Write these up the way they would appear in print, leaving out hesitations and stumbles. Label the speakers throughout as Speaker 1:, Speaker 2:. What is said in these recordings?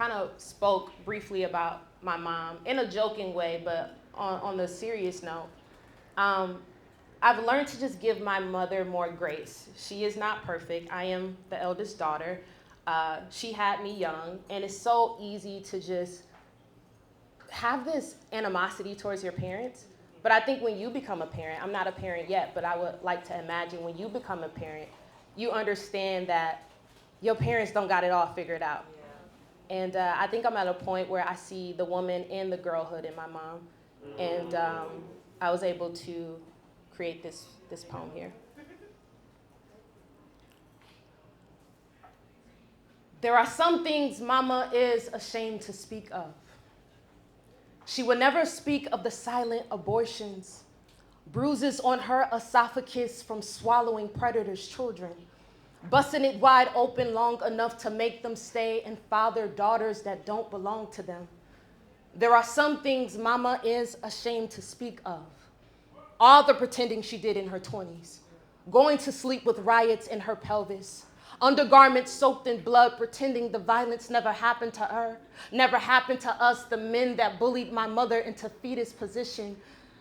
Speaker 1: kind of spoke briefly about my mom in a joking way, but on the serious note, um, I've learned to just give my mother more grace. She is not perfect. I am the eldest daughter. She had me young, and it's so easy to just have this animosity towards your parents. But I think when you become a parent, I'm not a parent yet, but I would like to imagine when you become a parent, you understand that your parents don't got it all figured out. And I think I'm at a point where I see the woman and the girlhood in my mom. And I was able to create this poem here. There are some things Mama is ashamed to speak of. She would never speak of the silent abortions, bruises on her esophagus from swallowing predators' children, busting it wide open long enough to make them stay and father daughters that don't belong to them. There are some things Mama is ashamed to speak of. All the pretending she did in her 20s, going to sleep with riots in her pelvis, undergarments soaked in blood, pretending the violence never happened to her, never happened to us, the men that bullied my mother into fetus position.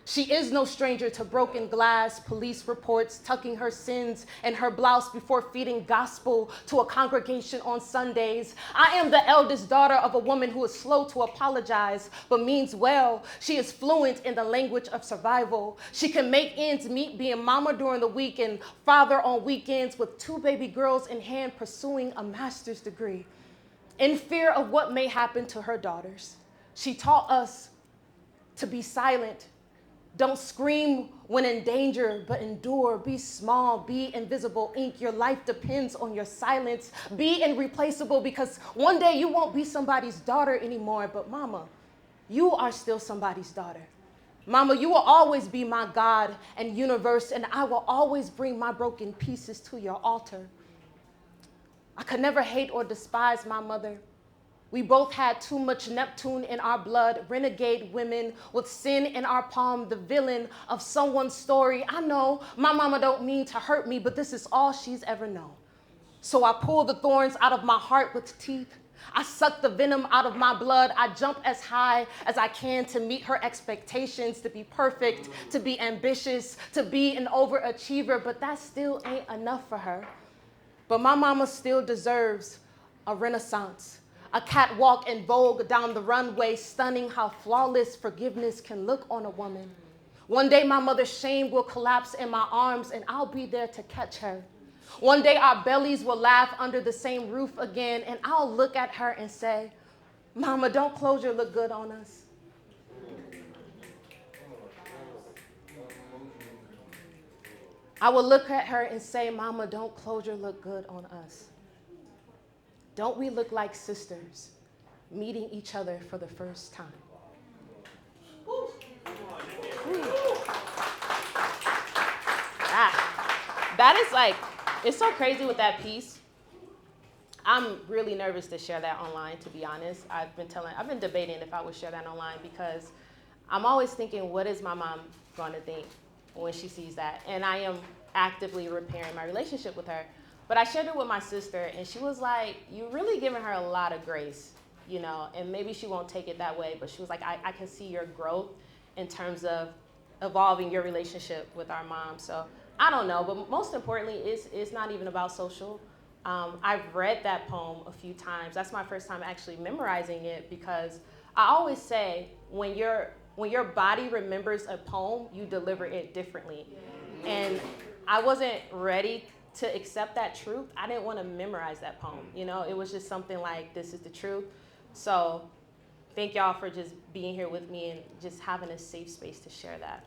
Speaker 1: She is no stranger to broken glass, police reports, tucking her sins in her blouse before feeding gospel to a congregation on Sundays. I am the eldest daughter of a woman who is slow to apologize, but means well. She is fluent in the language of survival. She can make ends meet being mama during the week and father on weekends with 2 baby girls in hand pursuing a master's degree. In fear of what may happen to her daughters, she taught us to be silent. Don't scream when in danger, but endure. Be small, be invisible ink. Your life depends on your silence. Be irreplaceable because one day you won't be somebody's daughter anymore, but Mama, you are still somebody's daughter. Mama, you will always be my God and universe, and I will always bring my broken pieces to your altar. I could never hate or despise my mother. We both had too much Neptune in our blood, renegade women with sin in our palm, the villain of someone's story. I know my mama don't mean to hurt me, but this is all she's ever known. So I pull the thorns out of my heart with teeth. I suck the venom out of my blood. I jump as high as I can to meet her expectations, to be perfect, to be ambitious, to be an overachiever, but that still ain't enough for her. But my mama still deserves a renaissance. A catwalk in vogue down the runway, stunning how flawless forgiveness can look on a woman. One day my mother's shame will collapse in my arms and I'll be there to catch her. One day our bellies will laugh under the same roof again and I'll look at her and say, Mama, don't closure look good on us? I will look at her and say, Mama, don't closure look good on us? Don't we look like sisters meeting each other for the first time? That is like, it's so crazy with that piece. I'm really nervous to share that online, to be honest. I've been debating if I would share that online because I'm always thinking, what is my mom going to think when she sees that? And I am actively repairing my relationship with her. But I shared it with my sister, and she was like, you're really giving her a lot of grace, you know, and maybe she won't take it that way, but she was like, I can see your growth in terms of evolving your relationship with our mom. So I don't know, but most importantly, it's not even about social. I've read that poem a few times. That's my first time actually memorizing it because I always say when your body remembers a poem, you deliver it differently. And I wasn't ready to accept that truth. I didn't want to memorize that poem. You know, it was just something like, this is the truth. So thank y'all for just being here with me and just having a safe space to share that.